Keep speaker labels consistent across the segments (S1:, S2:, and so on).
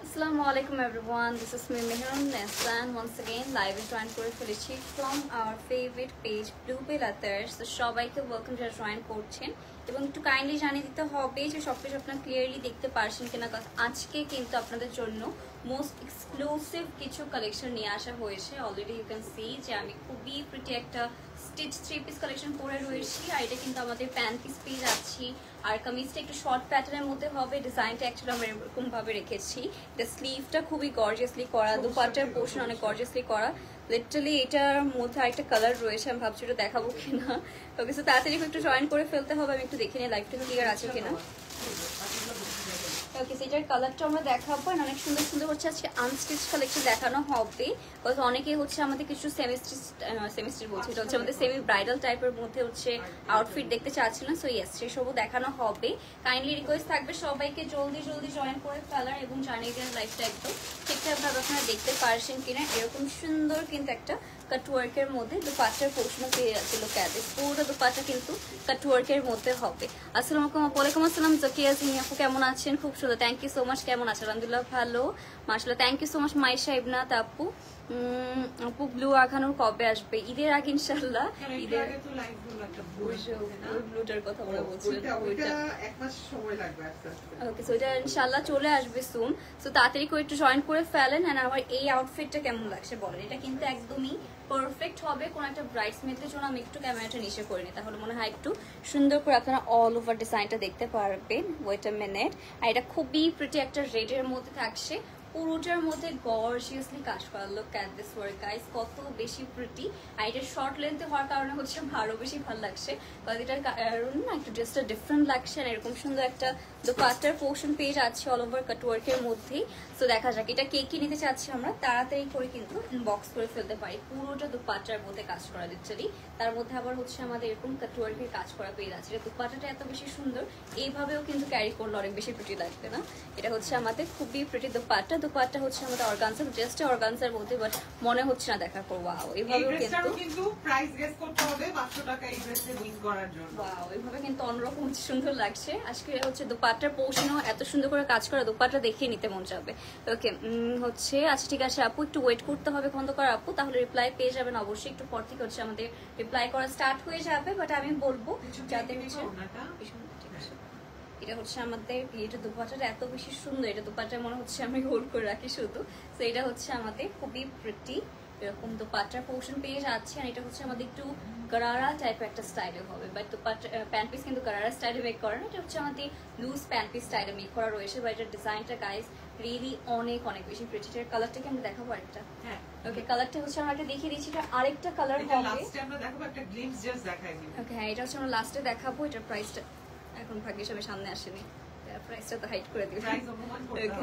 S1: Assalamualaikum everyone, this is me Mehrun Neslan once again live and join করে ফেলেছি from our favorite page Bluebell Attires. তো সবাইকে welcome যারা join করছেন এবং একটু কাইন্ডলি জানিয়ে দিতে হবে যে সবকিছু আপনারা ক্লিয়ারলি দেখতে পারছেন কিনা, কারণ আজকে কিন্তু আপনাদের জন্য মোস্ট এক্সক্লুসিভ কিছু কালেকশন নিয়ে আসা হয়েছে। অলরেডি ইউ ক্যান সি যে আমি খুবই প্রিটি একটা স্টিচ 3 পিস কালেকশন পরে রয়েছি, আর এটা কিন্তু আমাদের প্যান্ট পিস পেয়ে যাচ্ছি। আর কামিজটা একটু শর্ট প্যাটার্নের মধ্যে হবে, ডিজাইনটা অ্যাকচুয়ালি আমরা এরকম ভাবে রেখেছি। এটা স্লিভটা খুবই গর্জিয়াসলি করা, দুপাট্টার পোর্শন অনেক গর্জিয়াসলি করা। লিটারালি এটার মধ্যে আরেকটা কালার রয়েছে, আমি ভাবছি ওটা দেখাবো কিনা। ওকে, সো তাড়াতাড়ি একটু জয়েন করে ফেলতে হবে, আমি একটু দেখে নিই লাইভটা ক্লিয়ার আছে কিনা। ওকে, সেটার কালারটা আমরা দেখাবো। অনেক সুন্দর সুন্দর হচ্ছে আজকে আনস্টিচ কালেকশন দেখানো হবে, বিকজ অনেকেই হচ্ছে আমাদের কিছু সেমিস্টিচ বলছে, এটা হচ্ছে আমাদের সেমি ব্রাইডাল টাইপের মধ্যে হচ্ছে আউটফিট দেখতে চাচ্ছিলেন। সো ইয়েস, সেসবও দেখানো হবে। কাইন্ডলি রিকোয়েস্ট থাকবে সবাইকে জলদি জলদি জয়েন করে ফেলার এবং জানিয়ে দেওয়ার লাইফটা একদম ঠিকঠাকভাবে আপনারা দেখতে পারছেন কিনা। এরকম সুন্দর কিন্তু একটা কাটওয়ার্কের মধ্যে দুপাট্টার পোর্শনও পেয়ে যাচ্ছে। লোক পুরো দুপাট্টা কিন্তু কাটওয়ার্কের মধ্যে হবে। আসসালামু আলাইকুম। ওয়ালাইকুম আসসালাম জাকিয়া জিনি আপু, কেমন আছেন? খুব সুন্দর, থ্যাংক ইউ সো মাচ। কেমন আছেন? আলহামদুলিল্লাহ ভালো, মাশাআল্লাহ, thank you so much. Maisha Ibnat আপু, আপু ব্লু আখানুর কবে আসবে? ঈদের আগে ইনশাআল্লাহ। ঈদের আগে তো লাইভ ব্লুটার কথা বলা বলছিলেন, ওইটা এক মাস সময় লাগবে আস্তে আস্তে। ওকে, সো এটা ইনশাআল্লাহ চলে আসবে সুন। সো তাড়াতাড়ি করে একটু জয়েন করে ফেলেন। এন্ড আমার এই আউটফিটটা কেমন লাগছে বলেন? এটা কিন্তু একদমই পারফেক্ট হবে কোন একটা ব্রাইডসমেডের জন্য। আমি একটু ক্যামেরাটা নিচে করে নিই, তাহলে মনে হয় একটু সুন্দর করে আপনারা অল ওভার ডিজাইনটা দেখতে পারবেন। Wait a minute. আর এটা খুবই প্রিটি একটা রেডের মধ্যে থাকছে, পুরোটার মধ্যে গর্জিয়াসলি কাজ করা। Look at this work guys, কত বেশি প্রিটি। আর এটা শর্ট লেন্থে হওয়ার কারণে হচ্ছে আরো বেশি ভালো লাগছে, কারণ এটার কারণ না একটু ড্রেসটা ডিফারেন্ট লাগছে। আর এরকম সুন্দর একটা দুপাট্টার পোর্শন পেয়ে যাচ্ছে অল ওভার কাটওয়ার্কের মধ্যেই। সো দেখা যাক এটা কে কি নিতে চাচ্ছি আমরা, তাড়াতাড়ি করে কিন্তু ইনবক্স করে ফেলতে পারি। পুরোটা দুপাট্টার মধ্যে কাজ করা লিটারালি, তার মধ্যে আবার হচ্ছে আমাদের এরকম কাটওয়ার্কের কাজ করা পেয়ে যাচ্ছে। এটা দুপাট্টাটা এত বেশি সুন্দর, এইভাবেও কিন্তু ক্যারি করলে অনেক বেশি প্রিটি লাগবে না? এটা হচ্ছে আমাদের খুবই প্রিটি দুপাট্টা। দুপাট্টা হচ্ছে আমাদের অর্গানজা, জাস্ট অর্গানজার মধ্যে, বাট মনে হচ্ছে না দেখার পর ওয়াও। এইভাবেও কিন্তু প্রাইস গেস করতে হবে 500 টাকা এই ড্রেসে উইন করার জন্য। ওয়াও, এইভাবে কিন্তু অন্যরকম সুন্দর লাগছে। আজকে হচ্ছে দুপাট্টার পোর্শনও এত সুন্দর করে কাজ করা, দুপাট্টা দেখিয়ে নিতে মন যাবে। ওকে, হচ্ছে আচ্ছা ঠিক আছে আপু, একটু ওয়েট করতে হবে খন্দকার আপু, তাহলে রিপ্লাই পেয়ে যাবেন অবশ্যই। একটু পর থেকে হচ্ছে আমাদের রিপ্লাই করা স্টার্ট হয়ে যাবে, বাট আমি বলবো যাতে হচ্ছে এটা হচ্ছে আমাদের এটা দুপাট্টাটা এত বেশি সুন্দর। এটা দুপাট্টা মনে হচ্ছে আমি গোল করে রাখি শুধু। তো এটা হচ্ছে আমাদের খুবই প্রিটি এরকম দুপাট্টার পোর্শন পেয়ে যাচ্ছে। আর এটা হচ্ছে আমাদের একটু গারারা টাইপের একটা স্টাইলে হবে, বাট দুপাট্টা প্যান্ট পিস কিন্তু গারারা স্টাইলে মেক করা না, এটা হচ্ছে আমাদের লুজ প্যান্ট পিস স্টাইলে মেক করা রয়েছে। বা এটার ডিজাইনটা গাইস রিয়েলি অনেক অনেক বেশি প্রিটি। এর কালারটাকে আমরা দেখাবো একটা। হ্যাঁ, ওকে, কালারটা হচ্ছে আমরা একটা দেখিয়ে দিচ্ছি। এটা আরেকটা কালার হবে, লাস্টে আমরা দেখাবো, একটা গ্লিমস জাস্ট দেখাই দিই। ওকে, হ্যাঁ, এটা হচ্ছে আমরা লাস্টে দেখাবো। এটার প্রাইসটা এখন ভাগ্যিস আমি সামনে আসেনি, প্রাইসটা তো হাইড করে দিই।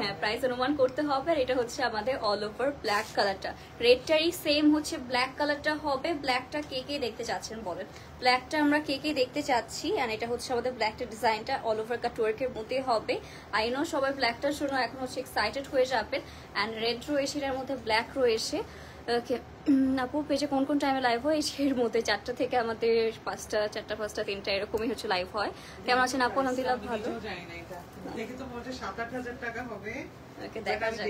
S1: হ্যাঁ, প্রাইস অনুমান করতে হবে। আর এটা হচ্ছে আমাদের অল ওভার ব্ল্যাক কালারটা, রেডটারই সেম হচ্ছে ব্ল্যাক কালারটা হবে। ব্ল্যাকটা কে কে দেখতে চাচ্ছেন বলেন? ব্ল্যাকটা আমরা কে কে দেখতে চাচ্ছি। আর এটা হচ্ছে আমাদের ব্ল্যাকটা ডিজাইনটা অল ওভার কাটওয়ার্কের মধ্যে হবে। আই নো সবাই ব্ল্যাকটার জন্য এখন হচ্ছে এক্সাইটেড হয়ে যাবেন। অ্যান্ড রেড রয়েছে, এটার মধ্যে ব্ল্যাক রয়েছে। ওকে আপু, পেজে কোন কোন টাইমে লাইভ হয়? এর মধ্যে 4টা থেকে আমাদের 5টা, 4টা, 5টা, 3টা এরকমই হচ্ছে লাইভ হয়। কেমন আছেন আপু? আলহামদুলিল্লাহ ভালো। দেখে তো মনে হয় 7-8 হাজার টাকা হবে। ওকে, দেখা যাক।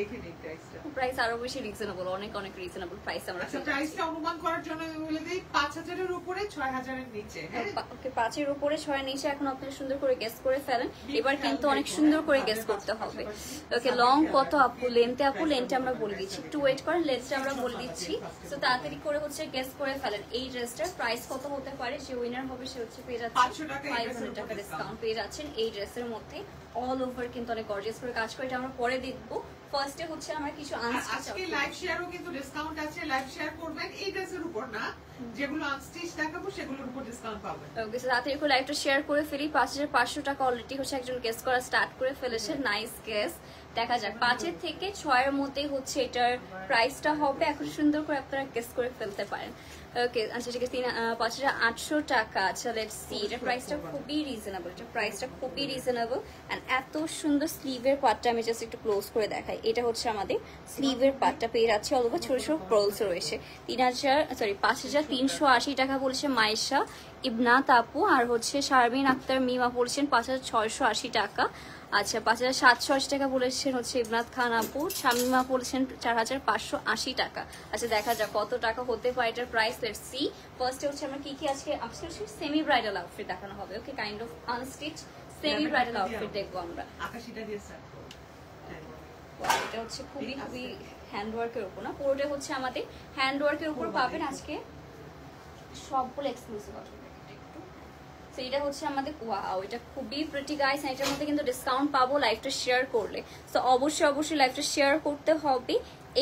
S1: প্রাইস আরো বেশি রিজনেবল, অনেক অনেক রিজনেবল প্রাইস আমরা। আচ্ছা, প্রাইসটা অনুমান করার জন্য আমি বলে দেই 5000 এর উপরে 6000 এর নিচে। হ্যাঁ, ওকে, 5 এর উপরে 6 এর নিচে। এখন আপনি সুন্দর করে গেস করে ফেলেন। এবার কিন্তু অনেক সুন্দর করে গেস করতে হবে। ওকে, লং কত আপু? লেন্থে আপু, লেন্থে আমরা বলে দিচ্ছি, একটু ওয়েট করেন, লেন্থটা আমরা বলে দিচ্ছি। সো তাড়াতাড়ি করে হচ্ছে গেস করে ফেলেন এই ড্রেসটার প্রাইস কত হতে পারে। যে উইনার হবে সে হচ্ছে পেয়ে যাচ্ছে 500 টাকা ডিসকাউন্ট পেয়ে যাচ্ছেন এই ড্রেসের মধ্যে। অল ওভার কিন্তু অনেক গর্জিয়াস করে কাজ করে, এটা আমরা পরে দেখবো। ফার্স্টে হচ্ছে আমরা কিছু
S2: আজকে লাইভ শেয়ারও কিন্তু ডিসকাউন্ট আছে, লাইভ শেয়ার করবেন এই ড্রেসের উপর না, যেগুলো আনস্টিচ দেখাবো সেগুলোর উপর ডিসকাউন্ট পাবেন।
S1: ওকে সো তাড়াতাড়ি করে লাইভটা শেয়ার করে ফেলি। 5500 টাকা অলরেডি হচ্ছে একজন গেস করা স্টার্ট করে ফেলেছে, নাইস গেস। দেখা যাক 5 থেকে 6 এর মধ্যে হচ্ছে এটার প্রাইসটা হবে, এখন সুন্দর করে আপনারা গেস করে ফেলতে পারেন। ওকে আচ্ছা ঠিক আছে 5800 টাকা। আচ্ছা লেটস সি, এটার প্রাইসটা খুবই রিজনেবল, এটার প্রাইসটা খুবই রিজনেবল এন্ড এত সুন্দর স্লিভের পার্টটা আমি জাস্ট একটু ক্লোজ করে দেখাই। এটা হচ্ছে আমাদের স্লিভের পার্টটা পেয়ে যাচ্ছে, অল্প ছোট ছোট পার্লস রয়েছে। 5380 টাকা বলেছে মাইশা ইবনাত আপু, আর হচ্ছে শারমিন আক্তার মিমা বলেছেন 5680 টাকা। আচ্ছা 5780 টাকা বলেছেন হচ্ছে ইবনাত খান আপু, শামিমা বলেছেন 4580 টাকা। আচ্ছা দেখা যাক কত টাকা হতে পারে এটার প্রাইস, লেটস সি। ফার্স্টে হচ্ছে আমরা কি আজকে সেমি ব্রাইডাল আউটফিট দেখানো হবে। Okay kind of unstitch semi bridal outfit দেখবো আমরা।
S2: আকাশিটা দিয়ে স্টার্ট করব।
S1: এটা হচ্ছে খুবই খুবই হ্যান্ডওয়ার্কের উপর না, পুরোটা হচ্ছে আমাদের হ্যান্ডওয়ার্কের উপর পাবেন আজকে সবগুলো এক্সক্লুসিভ অফার। এটা হচ্ছে আমাদের ওয়াও, এটা খুবই প্রিটি গাইস, এটার মধ্যে কিন্তু ডিসকাউন্ট পাবো লাইভটা শেয়ার করলে। তো অবশ্যই লাইভটা শেয়ার করতে হবে।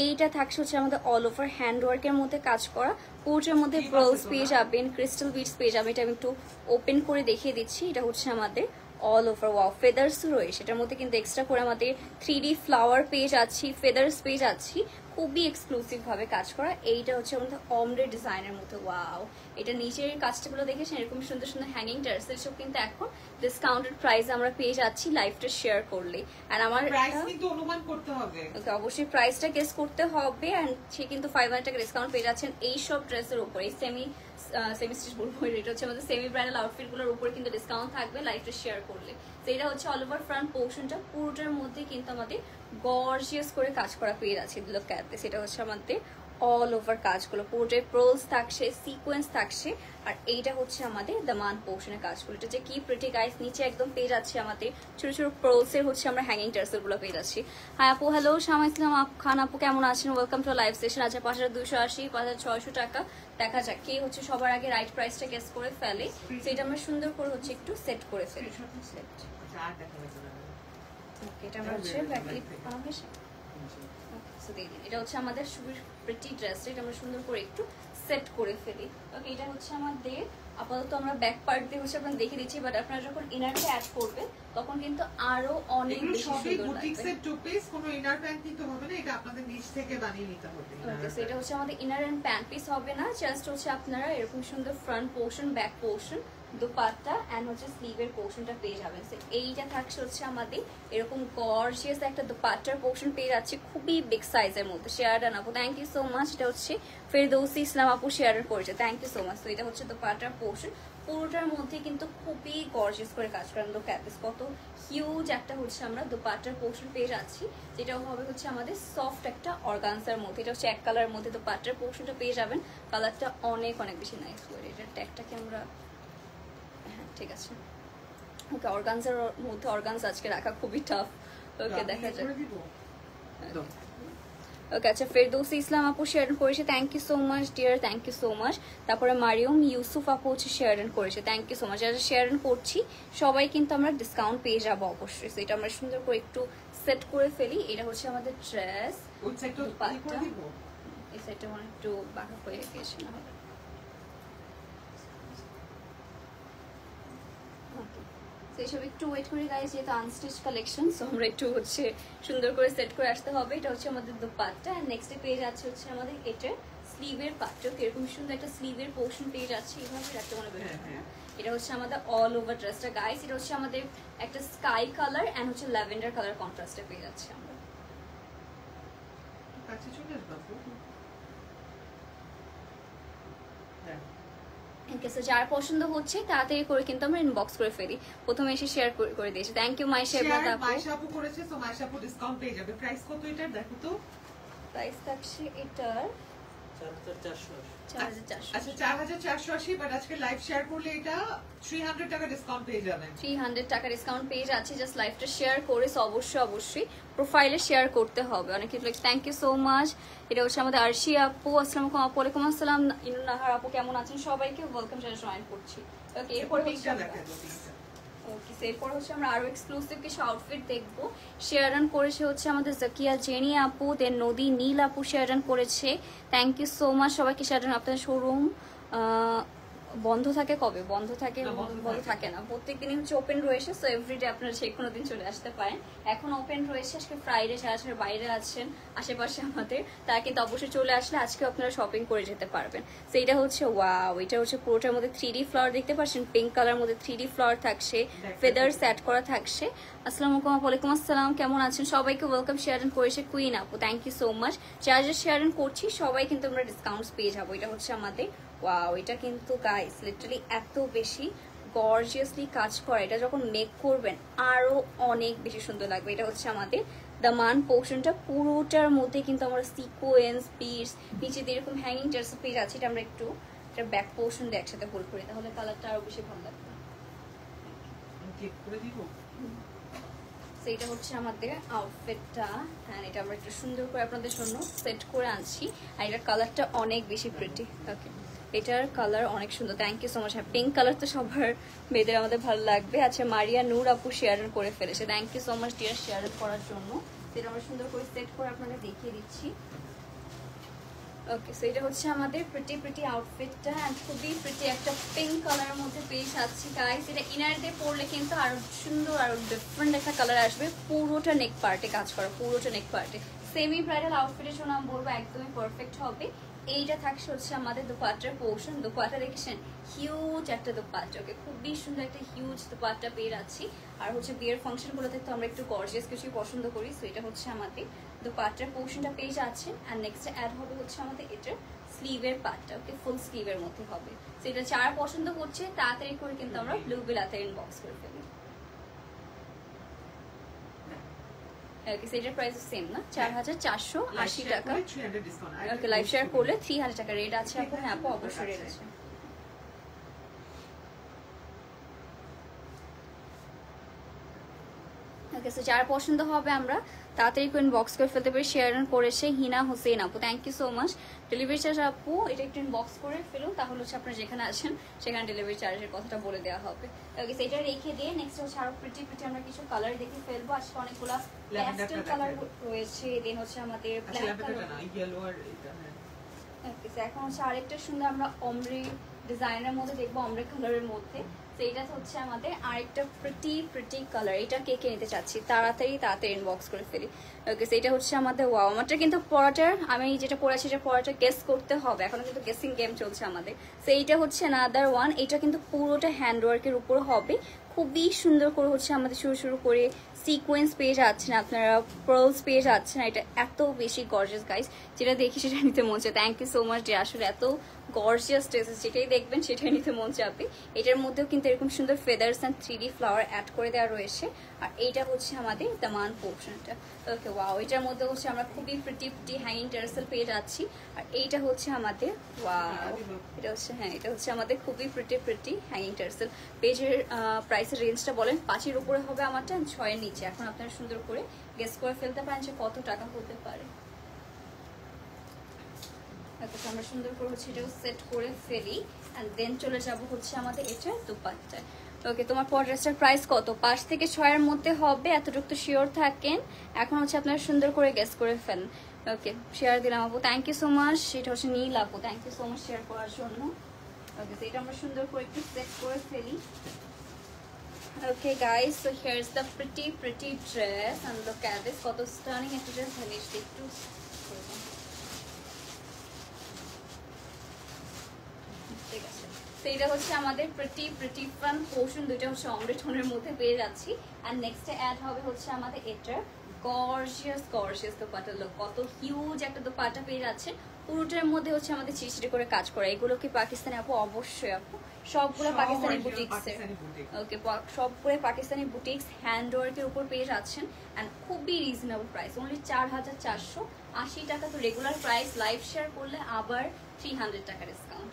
S1: এইটা থাকছে হচ্ছে আমাদের অল ওভার হ্যান্ডওয়ার্কের মধ্যে কাজ করা, কোটের মধ্যে পার্লস পেয়ে যাবেন, ক্রিস্টাল বিটস পেয়ে যাবেন। এটা আমি একটু ওপেন করে দেখিয়ে দিচ্ছি। এটা হচ্ছে আমাদের অল ওভার ওয়াও ফেদার্স রয়েছে, এটার মধ্যে কিন্তু এক্সট্রা করে আমাদের 3D ফ্লাওয়ার পেয়ে যাচ্ছি, ফেদার্স পেয়ে যাচ্ছি, খুবই এক্সক্লুসিভ ভাবে কাজ করা। এইটা হচ্ছে আমাদের অমরে ডিজাইনের মধ্যে ওয়াও, এটা নিচের কাজগুলো দেখেছেন এরকম সুন্দর সুন্দর হ্যাঙ্গিং টার্সেল সব কিন্তু এখন ডিসকাউন্টেড প্রাইস আমরা পেয়ে যাচ্ছি লাইভটা শেয়ার করলে। আর আমার
S2: প্রাইস কিন্তু অনুমান করতে হবে,
S1: ওকে অবশ্যই প্রাইসটা গেস করতে হবে। এন্ড সে কিন্তু 500 টাকা ডিসকাউন্ট পেয়ে যাচ্ছেন এই সব ড্রেসের উপর, এই সেমি স্টিচ বলবো, এটা হচ্ছে আমাদের সেমি ব্রাইডাল আউটফিট গুলোর উপরে কিন্তু ডিসকাউন্ট থাকবে লাইভটা শেয়ার করলে। তো এটা হচ্ছে অল ওভার ফ্রন্ট পোর্শনটা, পুরোটার মধ্যে কিন্তু আমাদের গর্জিয়াস করে কাজ করা পেয়ে যাচ্ছে। লুক এট দিস, এটা হচ্ছে আমাদের অল ওভার কাজগুলো, পুরোটাই প্রোলস থাকছে, সিকোয়েন্স থাকছে, আর এইটা হচ্ছে আমাদের দামান পোর্শনের কাজগুলো। এটা যে কি প্রিটি গাইস, নিচে একদম পেয়ে যাচ্ছে আমাদের ছোট ছোট প্রোলসের হচ্ছে আমরা হ্যাঙ্গিং টার্সেল গুলো পেয়ে যাচ্ছি। হ্যাঁ আপু হ্যালো, শামা ইসলাম খান আপু কেমন আছেন, ওয়েলকাম টু লাইভ সেশন। আচ্ছা 5280 5600 টাকা। দেখা যাক কে হচ্ছে সবার আগে রাইট প্রাইসটা গেস করে ফেলে, সেটা আমরা সুন্দর করে হচ্ছে একটু সেট করে ফেলি। এটা আমরা হচ্ছে এটা হচ্ছে আমাদের সুবির প্রিটি ড্রেস, এটা আমরা সুন্দর করে একটু সেট করে ফেলি। ওকে এটা হচ্ছে আমাদের আপাতত আমরা ব্যাক পার্ট দিয়ে হচ্ছে আপনারা দেখে দিচ্ছি, বাট আপনারা যখন ইনারটা অ্যাড করবেন তখন কিন্তু আরো অনেক বেশি সুন্দর লাগবে।
S2: বুটিক্সের টু পিস, কোনো ইনার প্যান্ট নিতে হবে না, এটা আপনাদের নিচ থেকে বানিয়ে নিতে হবে।
S1: ওকে সো এটা হচ্ছে আমাদের ইনার এন্ড প্যান্ট পিস হবে না, জাস্ট হচ্ছে আপনারা এরকম সুন্দর front portion, back portion, dupatta and হচ্ছে স্লিভের পোর্শনটা পেয়ে যাবেন। সো এইটা থাকছে হচ্ছে আমাদের এরকম গর্জিয়াস একটা দুপাট্টার পোর্শন পেয়ে যাচ্ছে, খুবই বিগ সাইজের মধ্যে। শেয়ারডান আপু থ্যাংক ইউ সো মাচ, এটা হচ্ছে ফেরদৌসি ইসলাম আপু শেয়ার করেছে, থ্যাংক ইউ সো মাচ। তো এটা হচ্ছে দুপাট্টার পোর্শন, পুরোটার মধ্যে কিন্তু খুবই গর্জিয়াস করে কাজ করেন। লোক এট দিস, কত হিউজ একটা হচ্ছে আমরা দুপাট্টার পোর্শন পেয়ে যাচ্ছি, যেটা হবে হচ্ছে আমাদের সফট একটা অর্গানজার মধ্যে। এটা হচ্ছে এক কালারের মধ্যে দুপাট্টার পোর্শনটা পেয়ে যাবেন, কালারটা অনেক অনেক বেশি নাইস করে। এটার ট্যাগটাকে আমরা হ্যাঁ ঠিক আছে। ওকে অর্গানজার মধ্যে অর্গানজা আজকে রাখা খুবই টাফ। ওকে দেখা যাক। ওকে আচ্ছা ফেরদৌসি ইসলাম আপু শেয়ার করেছে, thank you so much dear, thank you so much. তারপরে মারিয়ম ইউসুফ আপু হচ্ছে শেয়ার করেছে, থ্যাংক ইউ সো মাচ। যারা শেয়ার করছি সবাই কিন্তু আমরা ডিসকাউন্ট পেয়ে যাবো অবশ্যই। তো এটা আমরা সুন্দর করে একটু সেট করে ফেলি। এটা হচ্ছে আমাদের ড্রেস, এই সাইডটা মানে একটু বাঁকা হয়ে গেছে না হলে। এইসব একটু ওয়েট করি গাইস, যেহেতু আনস্টিচ কালেকশন, সো আমরা একটু হচ্ছে সুন্দর করে সেট করে আসতে হবে। এটা হচ্ছে আমাদের দুপাট্টা, এন্ড নেক্সটে পেয়ে যাচ্ছে হচ্ছে আমাদের এটা স্লিভের পাটটা, এরকম সুন্দর একটা স্লিভের পোর্শন পেয়ে যাচ্ছে, এইভাবে রাখতে মনে বের হয় না। এটা হচ্ছে আমাদের অল ওভার ড্রেসটা গাইস, এটা হচ্ছে আমাদের একটা স্কাই কালার এন্ড হচ্ছে ল্যাভেন্ডার কালার কন্ট্রাস্টে পেয়ে যাচ্ছে আমরা।
S2: কাছে চলে আসবে
S1: যার পছন্দ হচ্ছে তাড়াতাড়ি করে কিন্তু আমরা ইনবক্স করে ফেলি, প্রথমে এসে শেয়ার করে দিয়েছি। থ্যাংক ইউ মাইশা আপু,
S2: মাইশা আপু করেছে, তো মাইশা আপু ডিসকাউন্ট পেয়ে যাবে। প্রাইস কত এটার দেখো তো?
S1: প্রাইস থাকছে এটার 4480।
S2: আচ্ছা 4480, বাট আজকে লাইভ শেয়ার করলে এটা 300 টাকা ডিসকাউন্ট পেয়ে যাবেন।
S1: 300 টাকা ডিসকাউন্ট পেয়ে যাচ্ছে জাস্ট লাইভটা শেয়ার করে। অবশ্যই প্রোফাইলে শেয়ার করতে হবে। অনেক কিছু থ্যাংক ইউ সো মাচ। এটা হচ্ছে আমাদের আরশি আপু, আসসালামু আলাইকুম আপু। ওয়ালাইকুম আসসালাম ইনুন নাহার আপু, কেমন আছেন? সবাইকে ওয়েলকাম জানাই, জয়েন করছি। ওকে এরপর হচ্ছে ওকে, এরপর হচ্ছে আমরা আরো এক্সক্লুসিভ কিছু আউটফিট দেখবো। শেয়ারান করেছে হচ্ছে আমাদের জাকিয়া জেনি আপু, দেন নদী নীল আপু শেয়ারান করেছে। থ্যাংক ইউ সো মাচ সবাইকে। শেয়ারান আপনাদের শোরুম বন্ধ থাকে কবে? বন্ধ থাকে বন্ধ থাকে না, প্রত্যেকদিনই হচ্ছে ওপেন রয়েছে। সো এভরিডে আপনারা যে কোনো দিন চলে আসতে পারেন। এখন ওপেন রয়েছে আজকে ফ্রাইডে, যারা যারা বাইরে আছেন আশেপাশে আমাদের, তারা কিন্তু অবশ্যই চলে আসলে আজকে আপনারা শপিং করে যেতে পারবেন। তো এটা হচ্ছে ওয়াও, এটা হচ্ছে পুরোটার মধ্যে 3D ফ্লাওয়ার দেখতে পাচ্ছেন, পিঙ্ক কালার মধ্যে 3D ফ্লাওয়ার থাকছে, ফেদার সেট করা থাকছে। আসসালামু আলাইকুম। ওয়ালাইকুম আসসালাম, কেমন আছেন সবাইকে? ওয়েলকাম। শেয়ারন করেছে কুইন আপু, থ্যাংক ইউ সো মাচ। যারা যারা শেয়ারন করছি সবাই কিন্তু আমরা ডিসকাউন্টস পেয়ে যাবো। এটা হচ্ছে আমাদের ওয়াও, এটা কিন্তু গাইস লিটারালি এত বেশি গর্জিয়াসলি কাজ করা, এটা যখন মেক করবেন আরো অনেক বেশি সুন্দর লাগবে। এটা হচ্ছে আমাদের দামান পোর্শনটা, পুরোটার মধ্যে কিন্তু আমরা সিকোয়েন্স পিস, নিচে দিয়ে এরকম হ্যাঙ্গিং টার্সেল পিস আছে। এটা আমরা একটু এটা ব্যাক পোর্শন দিয়ে একসাথে হোল্ড করি, তাহলে কালারটা আরো বেশি ভালো লাগবে। এটা হচ্ছে আমাদের আউটফিটটা। হ্যাঁ, এটা আমরা একটু সুন্দর করে আপনাদের জন্য সেট করে আনছি। আর এটার কালারটা অনেক বেশি প্রিটি। ওকে, এটার কালার অনেক সুন্দর, থ্যাংক ইউ সো মাচ। হ্যাঁ, পিঙ্ক কালার তো সবার মেয়েদের আমাদের ভালো লাগবে। আচ্ছা, মারিয়া নূর আপু শেয়ার করে ফেলেছে, thank you so much dear share করার জন্য। এটা আমরা সুন্দর করে সেট করে আপনাদের দেখিয়ে দিচ্ছি। ওকে, সো এটা হচ্ছে আমাদের প্রিটি আউটফিটটা, এন্ড খুবই প্রিটি একটা পিঙ্ক কালারের মধ্যে পেয়ে যাচ্ছি গাইস। এটা ইনার দিয়ে পরলে কিন্তু আরো সুন্দর, আরো ডিফারেন্ট একটা কালার আসবে। পুরোটা নেক পার্টে কাজ করা, পুরোটা নেক পার্টে। সেমি ব্রাইডাল আউটফিটের জন্য আমি বলবো একদমই পারফেক্ট হবে। এইটা থাকছে হচ্ছে আমাদের দুপাট্টার পোর্শন। দুপাট্টা দেখেছেন, হিউজ একটা দুপাট্টা। ওকে, খুবই সুন্দর একটা হিউজ দুপাট্টা পেয়ে যাচ্ছি। আর হচ্ছে বিয়ের ফাংশনগুলোতে তো আমরা একটু গর্জিয়াস কিছু পছন্দ করি। সো এটা হচ্ছে আমাদের দুপাট্টার পোর্শনটা পেয়ে যাচ্ছেন। আর নেক্সট অ্যাড হবে হচ্ছে আমাদের এটার স্লিভের পার্টটা। ওকে, ফুল স্লিভের মধ্যে হবে। সো এটা যারা পছন্দ করছে তাড়াতাড়ি করে কিন্তু আমরা ব্লু বিলাতে ইনবক্স করে ফেলি। ওকে, সেটার প্রাইস সেম না, 4480 টাকা। ওকে, লাইভ শেয়ার করলে 3000 টাকা রেট আছে আপু। হ্যাঁ আপু, অবশ্যই রেট আছে। ওকে, সো যার পছন্দ হবে আমরা তাড়াতাড়ি করে ইনবক্স করে ফেলতে পারি। শেয়ার করেছে হিনা হোসেন আপু, thank you so much. Delivery charge আপু এটা একটু ইনবক্স করে ফেলুন, তাহলে হচ্ছে আপনারা যেখানে আছেন সেখানে ডেলিভারি চার্জের কথাটা বলে দেওয়া হবে। ওকে, সেটা রেখে দিয়ে নেক্সট হচ্ছে আরো প্রিটি আমরা কিছু কালার দেখে ফেলবো। আজকে অনেকগুলো প্যাস্টেল কালার রয়েছে, দেন হচ্ছে আমাদের ব্ল্যাক কালার। ওকে, এখন হচ্ছে আরেকটা সুন্দর আমরা অমরে ডিজাইনের মধ্যে দেখবো, অমরে কালারের মধ্যে। এইটা হচ্ছে আমাদের আরেকটা প্রিটি কালার। এটা কে কে নিতে চাচ্ছি তাড়াতাড়ি ইনবক্স করে ফেলি। ওকে, এটা হচ্ছে আমাদের ওয়াও। আমারটা কিন্তু পড়াটার, আমি যেটা পড়াচ্ছি এটা পড়াটা গেস করতে হবে, এখনো কিন্তু গেসিং গেম চলছে আমাদের। তো এইটা হচ্ছে নাদার ওয়ান। এটা কিন্তু পুরোটা হ্যান্ডওয়ার্কের উপর হবে, খুবই সুন্দর করে হচ্ছে আমাদের শুরু করে সিকোয়েন্স পেয়ে যাচ্ছেন আপনারা, পার্লস পেয়ে যাচ্ছেন। এটা এত বেশি গর্জিয়াস গাইস, যেটা দেখি সেটা নিতে মন চায়। Thank you so much dear, আসলে এত গর্জিয়াস ড্রেসেস যেটাই দেখবেন সেটাই নিতে মন চাবে। এটার মধ্যেও কিন্তু এরকম সুন্দর feathers and 3D flower add করে দেওয়া রয়েছে। আর এইটা হচ্ছে আমাদের দামান পোর্শনটা। ওকে, ওয়াও, এটার মধ্যে হচ্ছে আমরা খুবই প্রিটি হ্যাঙ্গিং টার্সেল পেয়ে যাচ্ছি। আর এইটা হচ্ছে আমাদের ওয়াও, এটা হচ্ছে হ্যাঁ, এটা হচ্ছে আমাদের খুবই প্রিটি হ্যাঙ্গিং টার্সেল। পেজের প্রাইসের রেঞ্জটা বলেন, 5-এর উপরে হবে আমারটা, 6-এর নিচে। এখন আপনারা সুন্দর করে গেস করে ফেলতে পারেন যে কত টাকা হতে পারে। আমরা সুন্দর করে হচ্ছে এটাও সেট করে ফেলি, এন্ড দেন চলে যাব হচ্ছে আমাদের এটা দুপাট্টায়। ওকে, তোমার পর ড্রেসটার প্রাইস কত? 5 থেকে 6-এর মধ্যে হবে, এতটুকু তো শিওর থাকেন। এখন হচ্ছে আপনারা সুন্দর করে গেস করে ফেলেন। ওকে, শেয়ার দিলাম আপু, থ্যাংক ইউ সো মাচ। সেটা হচ্ছে নীল আপু, thank you so much share করার জন্য। ওকে, তো এটা আমরা সুন্দর করে একটু সেট করে ফেলি। Okay guys, so here's the pretty dress and look at this, কত স্টানিং একটা ড্রেস। ভালো একটু ঠিক আছে। তো এটা হচ্ছে আমাদের প্রিটি ফ্রন্ট পোর্শন, দুইটা হচ্ছে অমরে টোনের মধ্যে পেয়ে যাচ্ছি। আর নেক্সটে অ্যাড হবে হচ্ছে আমাদের এটা গর্জিয়াস দোপাট্টা। লোক কত হিউজ একটা দোপাট্টা পেয়ে যাচ্ছে, পুরোটার মধ্যে হচ্ছে আমাদের চিরচিরি করে কাজ করা। এগুলো কি পাকিস্তানি আপু? অবশ্যই আপু, সবগুলো পাকিস্তানি বুটিক্সের। ওকে, সবগুলো পাকিস্তানি বুটিক্স হ্যান্ডওয়ার্কের উপর পেয়ে যাচ্ছেন, এন্ড খুবই রিজনেবল প্রাইস, অনলি 4480 টাকা। তো রেগুলার প্রাইস, লাইভ শেয়ার করলে আবার 300 টাকা ডিসকাউন্ট।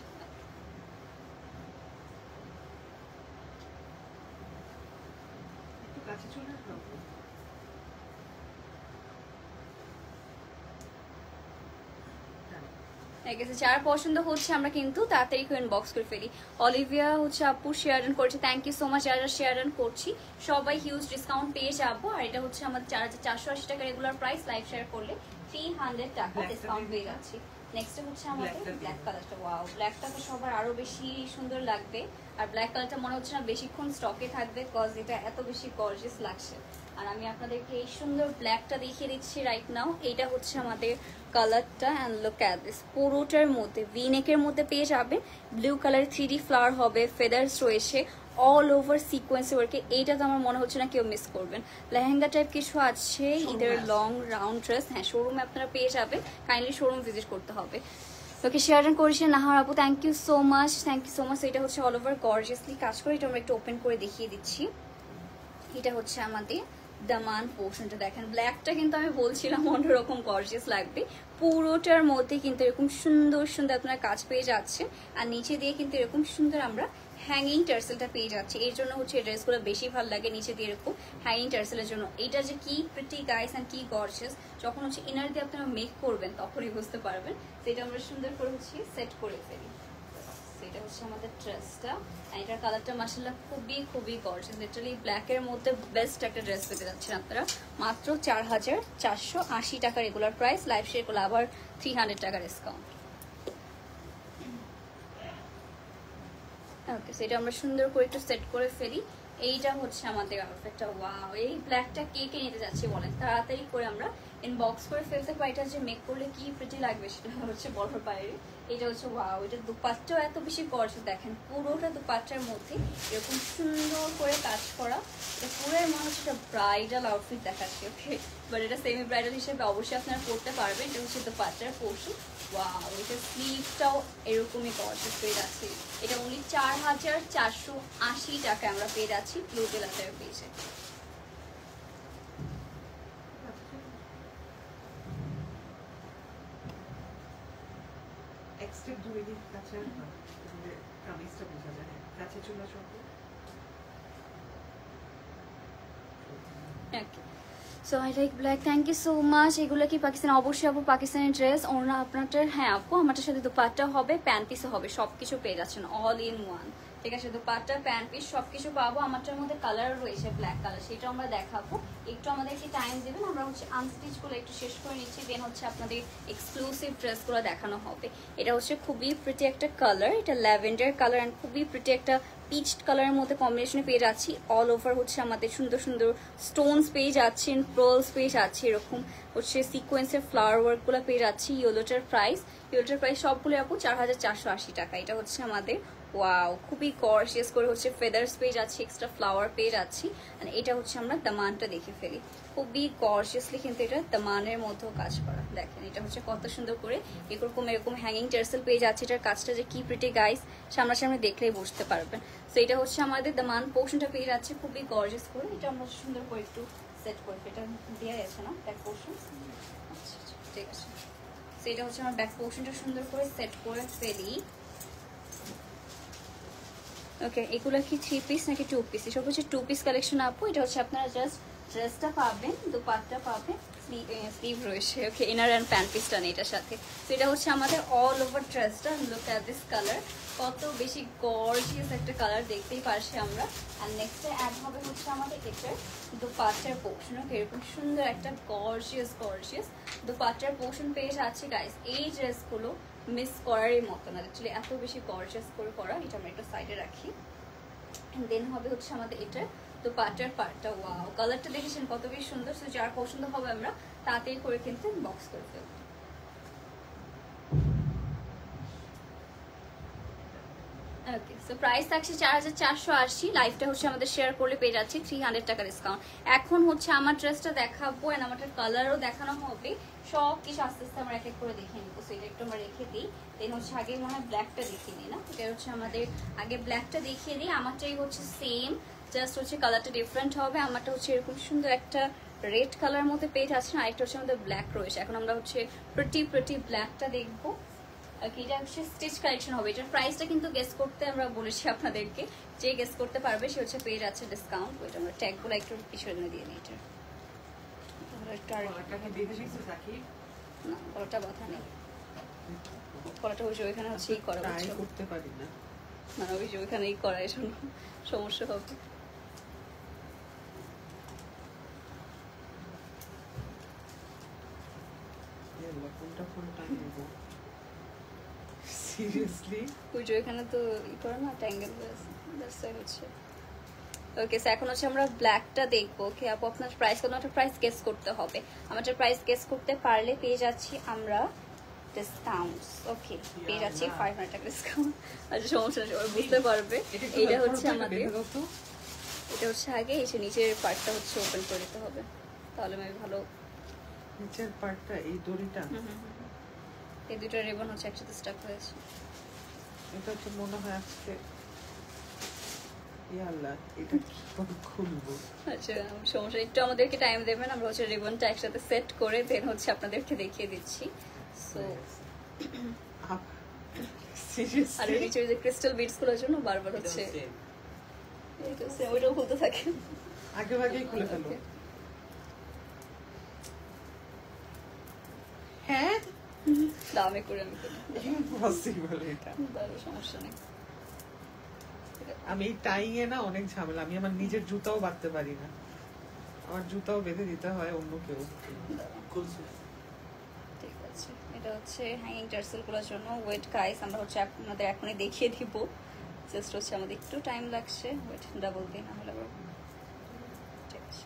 S1: ঠিক আছে, যার পছন্দ হচ্ছে আমরা কিন্তু তাড়াতাড়ি করে ইনবক্স করে ফেলি। অলিভিয়া হচ্ছে আপু শেয়ার করছে, থ্যাংক ইউ সো মাচ। যারা শেয়ার করছি সবাই হিউজ ডিসকাউন্ট পেয়ে যাবো। আর এটা হচ্ছে আমাদের 4480 টাকা রেগুলার প্রাইস, লাইভ শেয়ার করলে 300 টাকা ডিসকাউন্ট পেয়ে যাচ্ছি। নেক্সট হচ্ছে আমাদের ব্ল্যাক কালারটা। ওয়াও, ব্ল্যাকটা তো সবার আরো বেশি সুন্দর লাগবে। আর ব্ল্যাক কালারটা মনে হচ্ছে না বেশিক্ষণ স্টকে থাকবে, কজ এটা এত বেশি গর্জিয়াস লাগছে। আর আমি আপনাদেরকে এই সুন্দর ব্ল্যাকটা দেখিয়ে দিচ্ছি রাইট নাও। এইটা হচ্ছে আমাদের কালারটা, অ্যান্ড লুক অ্যাট দিস। পুরোটার মধ্যে ভি নেকের মধ্যে পেয়ে যাবে, ব্লু কালার 3D ফ্লাওয়ার হবে, ফেদার্স রয়েছে, অল ওভার সিকোয়েন্স ওয়ার্কে। এইটা তো আমার মনে হচ্ছে না কেউ মিস করবেন। লেহেঙ্গা টাইপ কিছু আছে, ইদার লং রাউন্ড ড্রেস। হ্যাঁ, শোরুমে আপনারা পেয়ে যাবেন, কাইন্ডলি শোরুম ভিজিট করতে হবে। ওকে, শেয়ার করেছে নাহার আপু, thank you so much, thank you so much. এটা হচ্ছে অল ওভার গর্জিয়াসলি কাজ করে। এটা আমরা একটু ওপেন করে দেখিয়ে দিচ্ছি। এটা হচ্ছে আমাদের দামান পোর্শনটা, দেখেন ব্ল্যাকটা কিন্তু আমি বলছিলাম অন্যরকম গর্জিয়াস লাগবে। পুরোটার মধ্যে কিন্তু এরকম সুন্দর সুন্দর আপনারা কাজ পেয়ে যাচ্ছে। আর নিচে দিয়ে কিন্তু এরকম সুন্দর আমরা হ্যাঙ্গিং টার্সেলটা পেয়ে যাচ্ছি। এর জন্য হচ্ছে এই ড্রেসগুলো বেশি ভালো লাগে, নিচে দিয়ে এরকম হ্যাঙ্গিং টার্সেলের জন্য। এটা যে কি প্রিটি গাইস অ্যান্ড কি গর্জিয়াস, যখন হচ্ছে ইনার দিয়ে আপনারা মেক করবেন তখনই বুঝতে পারবেন। সেটা আমরা সুন্দর করে হচ্ছে সেট করে ফেলি। এটা হচ্ছে আমাদের ড্রেসটা, এটার কালারটা মাশাআল্লাহ খুবই খুবই গর্জিয়াস। লিটারালি ব্ল্যাকের মধ্যে বেস্ট একটা ড্রেস পেতে যাচ্ছেন আপনারা মাত্র 4480 টাকা রেগুলার প্রাইস, লাইভ শেয়ার করলে আবার 300 টাকা ডিসকাউন্ট। ওকে, সেটা আমরা সুন্দর করে একটু সেট করে ফেলি। এইটা হচ্ছে আমাদের আউটফিটটা। ওয়াও, এই ব্ল্যাকটা কে কে নিতে যাচ্ছে বলেন, তাড়াতাড়ি করে আমরা ইনবক্স করে ফেলতে পারি। এটা যে মেক করলে কি প্রিটি লাগবে সেটা হচ্ছে বলার বাইরে। এটা হচ্ছে ওয়াও, এটা দুপাট্টাও এত বেশি গর্জিয়াস। দেখেন পুরোটা দুপাট্টার মধ্যে এরকম সুন্দর করে কাজ করা। এটা পুরোই মনে হচ্ছে একটা ব্রাইডাল আউটফিট দেখাচ্ছে। ওকে, বাট এটা সেমি ব্রাইডাল হিসেবে অবশ্যই আপনারা পড়তে পারবেন। এটা হচ্ছে দুপাট্টার পোর্শন। ওয়াও, এটা স্লিভটাও এরকমই গর্জিয়াস পেয়ে যাচ্ছি। এটা অনলি 4480 টাকা আমরা পেয়ে যাচ্ছি ব্লু টেলার পেয়েছে।
S2: এক্সট্রিম দূরে দিক কাছে কামিজটা বোঝা যায়, কাছে চলে আসো।
S1: So I like black, thank you so much. এগুলো কি পাকিস্তান? অবশ্যই আপু পাকিস্তানি ড্রেস। ওনা আপনারটার, হ্যাঁ আপু আমারটার সাথে দুপাট্টা হবে, প্যান্ট পিসও হবে, সবকিছু পেয়ে যাচ্ছেন অল ইন ওয়ান। ঠিক আছে, দুপাট্টা প্যান্ট পিস সবকিছু পাবো। আমারটার মধ্যে কালার রয়েছে ব্ল্যাক কালার, সেটা আমরা দেখাবো। একটু আমাদেরকে টাইম দেবেন, আমরা হচ্ছে আনস্টিচ গুলো একটু শেষ করে নিচ্ছি, দেন হচ্ছে আপনাদের এক্সক্লুসিভ ড্রেসগুলো দেখানো হবে। এটা হচ্ছে খুবই প্রিটি একটা কালার, এটা ল্যাভেন্ডার কালার অ্যান্ড খুবই প্রিটি একটা পিচ কালারের মধ্যে কম্বিনেশনে পেয়ে যাচ্ছি। অল ওভার হচ্ছে আমাদের সুন্দর সুন্দর স্টোনস পেয়ে যাচ্ছেন, পার্লস পেয়ে যাচ্ছে, এরকম হচ্ছে সিকোয়েন্সের ফ্লাওয়ার ওয়ার্কগুলো পেয়ে যাচ্ছি। ইয়েলোটার প্রাইস সবগুলো আপু 4480 টাকা। এটা হচ্ছে আমাদের ওয়াও, খুবই গর্জিয়াস করে হচ্ছে ফেদার্স পেয়ে যাচ্ছি, এক্সট্রা ফ্লাওয়ার পেয়ে যাচ্ছি। আর এটা হচ্ছে আমরা দামানটা দেখে ফেলি, খুবই গর্জিয়াসলি কিন্তু এটা দামানের মধ্যেও কাজ করা। দেখেন এটা হচ্ছে কত সুন্দর করে এরকম হ্যাঙ্গিং টার্সেল পেয়ে যাচ্ছে। এটার কাজটা যে কি প্রিটি গাইস, সামনাসামনি দেখলেই বুঝতে পারবেন। তো এটা হচ্ছে আমাদের দামান পোর্শনটা পেয়ে যাচ্ছে খুবই গর্জিয়াস করে। এটা আমরা সুন্দর করে একটু সেট করে, এটা দেওয়া আছে না ব্যাক পোর্শন। আচ্ছা ঠিক আছে, তো এটা হচ্ছে আমার ব্যাক পোর্শনটা সুন্দর করে সেট করে ফেলি। ওকে, এগুলো কি 3 পিস নাকি 2 পিস? এসব হচ্ছে 2 পিস কালেকশন আপু। এটা হচ্ছে আপনারা জাস্ট ড্রেসটা পাবেন, দুপাট্টা পাবেন, স্লিভ রয়েছে। ওকে, ইনার অ্যান্ড প্যান্ট পিসটা নেই এটার সাথে। তো এটা হচ্ছে আমাদের অল ওভার ড্রেসটা। লুক অ্যাট দিস কালার, কত বেশি গর্জিয়াস একটা কালার, দেখতেই পারছি আমরা। আর নেক্সটে অ্যাড হবে হচ্ছে আমাদের এটার দুপাট্টার পোর্শন। ওকে, এরকম সুন্দর একটা গর্জিয়াস দুপাট্টার পোর্শন পেয়ে যাচ্ছে গাইস। এই ড্রেসগুলো মিস করারই মতো না, অ্যাকচুয়ালি এত বেশি গর্জিয়াস করে করা। এটা আমরা একটা সাইডে রাখি। দেন হবে হচ্ছে আমাদের এটা দুপাট্টার পার্টটা। ওয়াও, কালারটা দেখেছেন কত বেশি সুন্দর। সো যার পছন্দ হবে আমরা তাড়াতাড়ি করে কিন্তু বক্স করে ফেলবো। ওকে, সো প্রাইস থাকছে 4480। লাইভটা হচ্ছে আমাদের শেয়ার করলে পেয়ে যাচ্ছে 300 টাকা ডিসকাউন্ট। এখন হচ্ছে আমার ড্রেসটা দেখাবো এন্ড আমারটার কালারও দেখানো হবে। সব কিছু আস্তে আস্তে আমরা এক এক করে দেখে নিবো। সো এটা একটু আমরা রেখে দিই, দেন হচ্ছে আগে মনে হয় ব্ল্যাকটা দেখিয়ে দিই না। এটা হচ্ছে আমাদের আগে ব্ল্যাকটা দেখিয়ে দিই। আমারটাই হচ্ছে সেম, জাস্ট হচ্ছে কালারটা ডিফারেন্ট হবে। আমারটা হচ্ছে এরকম সুন্দর একটা রেড কালার মধ্যে পেয়ে যাচ্ছে, না আরেকটা হচ্ছে আমাদের ব্ল্যাক রয়েছে। এখন আমরা হচ্ছে প্রিটি ব্ল্যাকটা দেখবো। এটা হচ্ছে স্টিচ কালেকশন হবে। এটার প্রাইসটা কিন্তু গেস করতে আমরা বলেছি আপনাদেরকে, যে গেস করতে পারবে সে হচ্ছে পেয়ে যাচ্ছে ডিসকাউন্ট। ওইটা আমরা ট্যাগগুলো একটু পিছনে দিয়ে নিই। এটা না, ওটা বাধা নেই। কলাটা ওই যে ওইখানে হচ্ছে ই করা
S2: ট্রাই
S1: বুঝছো?
S2: করতে পারি না।
S1: না ওই যে ওইখানেই করা, এসব সমস্যা হবে।
S2: ইয়াল্লা, কোনটা কোনটা নেব? সিরিয়াসলি
S1: ওই যে ওইখানে তো ই করে না, ট্যাঙ্গেল হয়েছে হচ্ছে। ওকে, এখন হচ্ছে আমরা ব্ল্যাকটা দেখবো। ওকে আপু, আপনার প্রাইস কোনো একটা প্রাইস গেস করতে হবে। আমাদের প্রাইস গেস করতে পারলে পেয়ে যাচ্ছি আমরা ডিসকাউন্ট। ওকে, পেয়ে যাচ্ছি 500 টাকা ডিসকাউন্ট। আচ্ছা সমস্যা নেই, ওরা বুঝতে পারবে। এইটা হচ্ছে আমাদের, এটা হচ্ছে আগে এই যে নিচের পার্টটা হচ্ছে ওপেন করে দিতে হবে, তাহলে আমি ভালো।
S2: নিচের পার্টটা এই দড়িটা,
S1: এই দুটো রিবন হচ্ছে একসাথে স্টাক হয়েছে।
S2: এটা তো মনে হয় আজকে ইয়াল্লা, এটা কিভাবে খুলবো?
S1: আচ্ছা সমস্যা, একটু আমাদেরকে টাইম দেবেন, আমরা হচ্ছে রিবনটা একসাথে সেট করে দেন হচ্ছে আপনাদেরকে দেখিয়ে দিচ্ছি। সো আর
S2: সিরিয়াসলি
S1: এর নিচে যে ক্রিস্টাল বিটস গুলোর জন্য বারবার হচ্ছে ওইটাও খুলতে থাকে।
S2: আগে আগেই খুলে ফেলো। হ্যাঁ,
S1: দামে করে আমি করি,
S2: ইম্পসিবল এটা।
S1: সমস্যা নেই।
S2: আমি এই টাইং এ না অনেক ঝামেলা, আমি আমার নিজের জুতাও বাঁধতে পারি না, আমার জুতাও বেঁধে দিতে হয় অন্য কেউ।
S1: ঠিক আছে, এটা হচ্ছে হ্যাঙ্গিং টার্সেল গুলোর জন্য। ওয়েট গাইস, আমরা হচ্ছে আপনাদের এখনই দেখিয়ে দিব, জাস্ট হচ্ছে আমাদের একটু টাইম লাগছে। ওয়েট ডাবল দিই, না হলে আবার ঠিক আছে।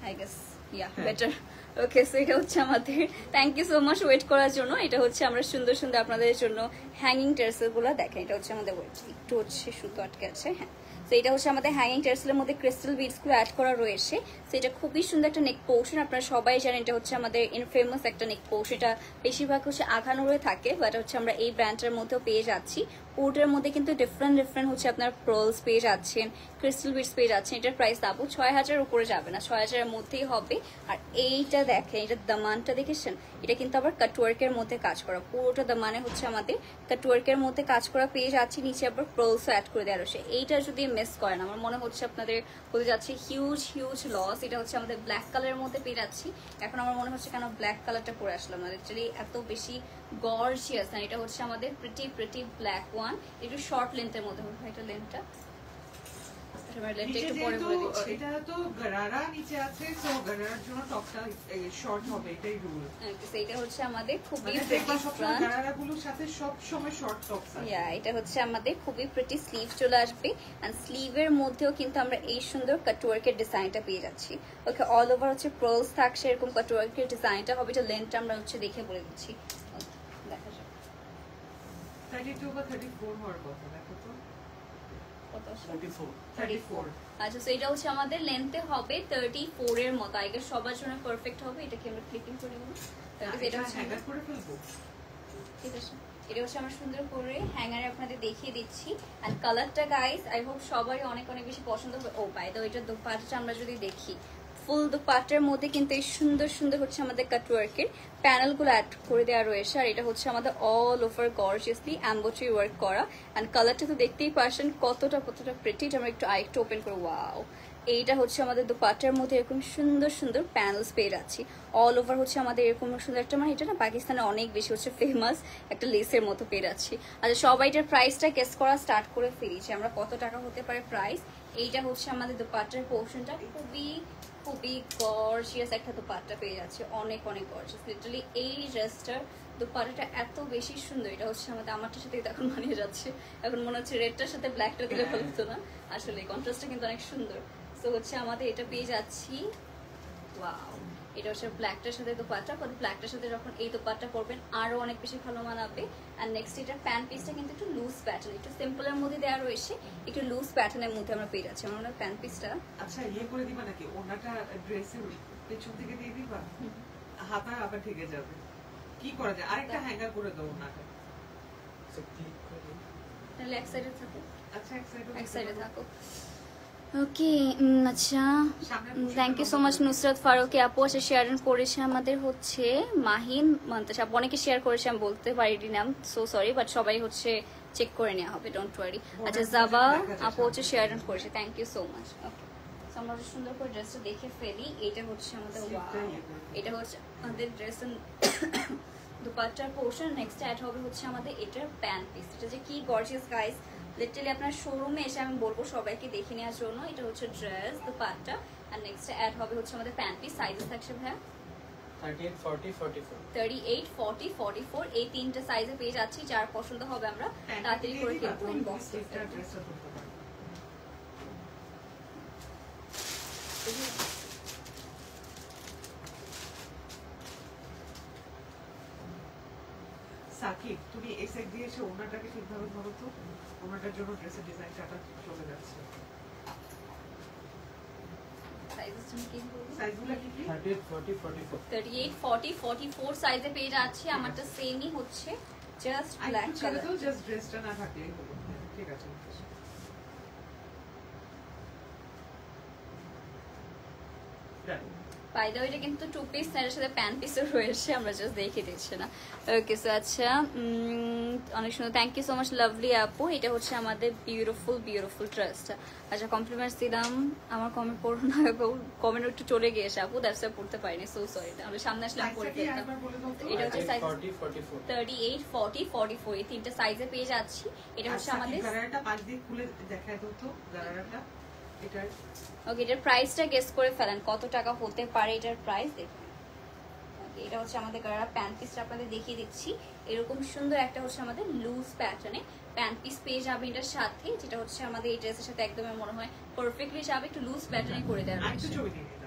S1: I guess yeah better. Okay, so এটা হচ্ছে আমাদের, thank you so much wait করার জন্য। এটা হচ্ছে আমরা সুন্দর সুন্দর আপনাদের জন্য হ্যাঙ্গিং টার্সেল গুলো দেখেন। এটা হচ্ছে আমাদের ওয়েট, একটু হচ্ছে সুতো আটকে আছে। হ্যাঁ, তো এটা হচ্ছে আমাদের হ্যাঙ্গিং টার্সেলের মধ্যে ক্রিস্টাল বিডস গুলো অ্যাড করা রয়েছে। তো এটা খুবই সুন্দর একটা নেক পোর্শন, আপনারা সবাই জানেন এটা হচ্ছে আমাদের ইনফেমাস একটা নেক পোর্শন। এটা বেশিরভাগ হচ্ছে আঘানুরে থাকে, বাট হচ্ছে আমরা এই ব্র্যান্ডটার মধ্যেও পেয়ে যাচ্ছি। পোর্টের মধ্যে কিন্তু ডিফারেন্ট ডিফারেন্ট হচ্ছে আপনার পার্লস পেয়ে যাচ্ছেন, ক্রিস্টাল বিডস পেয়ে যাচ্ছেন। এটার প্রাইস দাবো 6000 উপরে যাবে না, 6000 মধ্যেই হবে। আর এইটা দেখেন, এটার দামানটা দেখেছেন, এটা কিন্তু আবার কাটওয়ার্কের মধ্যে কাজ করা, পুরোটা দামানে হচ্ছে আমাদের কাটওয়ার্কের মধ্যে কাজ করা পেয়ে যাচ্ছি। নিচে আবার পার্লসও অ্যাড করে দেওয়া রয়েছে। এইটা যদি মিস করেন, আমার মনে হচ্ছে আপনাদের হতে যাচ্ছে হিউজ হিউজ লস। এটা হচ্ছে আমাদের ব্ল্যাক কালারের মধ্যে পেয়ে যাচ্ছি। এখন আমার মনে হচ্ছে কেন ব্ল্যাক কালারটা পরে আসলাম না, অ্যাকচুয়ালি এত বেশি গর্জিয়াস না। এটা হচ্ছে আমাদের প্রিটি ব্ল্যাক ওয়ান, একটু শর্ট লেন্থের মধ্যে হবে। এটা লেন্থটা একটু পরে বলে দিচ্ছি।
S2: এটা তো গারারা নিচে আছে, তো গারারার জন্য টপটা শর্ট হবে, এটাই রুল।
S1: এটা হচ্ছে আমাদের খুবই
S2: মানে দেখবা সবসময় গারারাগুলোর সাথে সব সময় শর্ট টপস আছে।
S1: এটা হচ্ছে আমাদের খুবই প্রিটি স্লিভ চলে আসবে, এন্ড স্লিভের মধ্যেও কিন্তু আমরা এই সুন্দর কাটওয়ার্কের ডিজাইনটা পেয়ে যাচ্ছি। ওকে, অল ওভার হচ্ছে পার্লস থাকছে, এরকম কাটওয়ার্কের ডিজাইনটা হবে। এটা লেন্থটা আমরা হচ্ছে দেখে বলে দিচ্ছি, দেখা যাক
S2: 32 বা 34 হওয়ার কথা, দেখো তো
S1: কত আসলে।
S2: 34।
S1: আচ্ছা, তো এটা হচ্ছে আমাদের লেন্থে হবে 34 এর মতো। আগে সবার জন্য পারফেক্ট হবে। এটাকে আমরা ক্লিপিং করে নেব। এটা হচ্ছে
S2: হ্যাঙ্গার করে ফেলবো।
S1: ঠিক আছে, এটা হচ্ছে আমরা সুন্দর করে হ্যাঙ্গারে আপনাদের দেখিয়ে দিচ্ছি। এন্ড কালারটা গাইস আই হোপ সবাই অনেক অনেক বেশি পছন্দ হবে। ও বাই দ্য ওয়ে, এটা দোপাট্টাটা আমরা যদি দেখি, ফুল দোপাট্টার মধ্যে কিন্তু এই সুন্দর সুন্দর হচ্ছে আমাদের কাটওয়ার্কের প্যানেলগুলো অ্যাড করে দেওয়া রয়েছে। আর এটা হচ্ছে আমাদের all over gorgeously embroidery work করা। এন্ড কালারটা তো দেখতেই পারছেন কতটা প্রিটি। আমরা একটু আরেকটু ওপেন করে, ওয়াও, এইটা হচ্ছে আমাদের দোপাট্টার মধ্যে এরকম সুন্দর সুন্দর প্যানেলস পেয়ে যাচ্ছি। অল ওভার হচ্ছে আমাদের এরকম সুন্দর একটা, মানে এটা না পাকিস্তানে অনেক বেশি হচ্ছে ফেমাস একটা লেসের মতো পেয়ে যাচ্ছি। আচ্ছা, সবাই এটার প্রাইসটা গেস করা স্টার্ট করে ফেলেছি আমরা, কত টাকা হতে পারে প্রাইস। এইটা হচ্ছে আমাদের দোপাট্টার পোর্শনটা, খুবই খুবই গর্জিয়াস একটা দোপাট্টা পেয়ে যাচ্ছে, অনেক অনেক গর্জিয়াস। লিটারালি এই ড্রেসটার দোপাট্টাটা এত বেশি সুন্দর। এটা হচ্ছে আমাদের, আমারটার সাথে এখন মানিয়ে যাচ্ছে। এখন মনে হচ্ছে রেডটার সাথে ব্ল্যাকটা দিলে ভালো হতো না, আসলে কন্ট্রাস্টটা কিন্তু অনেক সুন্দর। তো হচ্ছে আমাদের এটা পেয়ে যাচ্ছি, ওয়াও, এটা হচ্ছে ব্ল্যাকটার সাথে দোপাট্টা। ব্ল্যাকটার সাথে যখন এই দোপাট্টা পরবেন আরো অনেক বেশি ভালো মানাবে। আর নেক্সট এটা প্যান্ট পিসটা কিন্তু একটু লুজ প্যাটার্ন, একটু সিম্পলের মধ্যে দেওয়া রয়েছে, একটু লুজ প্যাটার্নের মধ্যে আমরা পেয়ে যাচ্ছি। আমরা প্যান্ট পিসটা
S2: আচ্ছা ইয়ে করে দিবা নাকি, ওনাটা ড্রেসের পেছন থেকে দিয়ে দিবা, হাতা আবার ঠেকে যাবে, কি করা যায়? আরেকটা হ্যাঙ্গার করে দাও ওনাটা।
S1: তাহলে এক সাইডে থাকো,
S2: আচ্ছা
S1: এক সাইডে থাকো। ওকে, আচ্ছা, thank you so much Nusrat Faruqi আপু। আচ্ছা, শেয়ার করেছে আমাদের হচ্ছে মাহিন মন্তাজ আপু, অনেকে শেয়ার করেছে, আমি বলতে পারিনি নাম, সো সরি, বাট সবাই হচ্ছে চেক করে নেওয়া হবে, ডোন্ট ওয়ারি। আচ্ছা, জাবা আপু হচ্ছে শেয়ার করেছে, থ্যাংক ইউ সো মাচ। ওকে, আমরা সুন্দর করে ড্রেসটা দেখে ফেলি। এটা হচ্ছে আমাদের, ওয়াও, এটা হচ্ছে আমাদের ড্রেসের দুপাট্টার পোর্শন। নেক্সট অ্যাড হবে হচ্ছে আমাদের এটার প্যান্ট পিস। এটা যে কি গর্জিয়াস গাইস, লিটারালি আপনার শোরুমে এসে আমি বলবো সবাইকে দেখে নেওয়ার জন্য। এটা হচ্ছে ড্রেস, দুপাট্টা, আর নেক্সট অ্যাড হবে হচ্ছে আমাদের প্যান্ট পিস। সাইজেস থাকছে ভাইয়া
S3: 38, 40, 44।
S1: 38, 40, 44 এই তিনটা সাইজে পেয়ে যাচ্ছি। যার পছন্দ হবে আমরা তাড়াতাড়ি করে কিন্তু ইনবক্স করতে পারবো।
S2: সাকিব, তুমি এই সাইড দিয়ে এসে ওনাটাকে ঠিকভাবে ধরো তো, ওনাটার জন্য ড্রেসের ডিজাইনটা চলে যাচ্ছে। সাইজগুলো কি কি?
S3: 38, 40, 44।
S1: 38, 40, 44 সাইজে পেয়ে যাচ্ছি। আমারটা সেমই হচ্ছে, জাস্ট ব্ল্যাক কালার।
S2: তো জাস্ট ড্রেসটা না থাকলেই হলো। ঠিক আছে।
S1: বাই দ্য ওয়ে এটা কিন্তু টু পিস, এর সাথে প্যান্ট পিসও রয়েছে, আমরা জাস্ট দেখে দিচ্ছি না। ওকে সো আচ্ছা, অনেক সুন্দর, thank you so much lovely আপু। এটা হচ্ছে আমাদের বিউটিফুল বিউটিফুল ড্রেসটা। আচ্ছা কমপ্লিমেন্টস দিলাম, আমার কমেন্ট পড়ো না, কমেন্ট একটু চলে গিয়েছে আপু, দ্যাটস ওয়াই পড়তে পারিনি, সো সরি। আমরা সামনে আসলে আমি পড়ে ফেলতাম। এটা হচ্ছে সাইজ
S3: 40, 44।
S1: 38, 40, 44 এই তিনটা সাইজে পেয়ে যাচ্ছি। এটা হচ্ছে আমাদের
S2: গারারাটা পাশ দিয়ে খুলে দেখায় দাও তো, গারারাটা এটার।
S1: ওকে, এটার প্রাইসটা গেস করে ফেলেন কত টাকা হতে পারে এটার প্রাইস দেখুন। এটা হচ্ছে আমাদের গারারা প্যান্ট পিসটা আপনাদের দেখিয়ে দিচ্ছি। এরকম সুন্দর একটা হচ্ছে আমাদের লুজ প্যাটার্নে প্যান্ট পিস পেয়ে যাবে এটার সাথে, যেটা হচ্ছে আমাদের এই ড্রেসের সাথে একদম মনে হয় পারফেক্টলি যাবে। একটু লুজ প্যাটার্নে করে দেওয়া
S2: আরেকটু ছবি দিয়ে দিই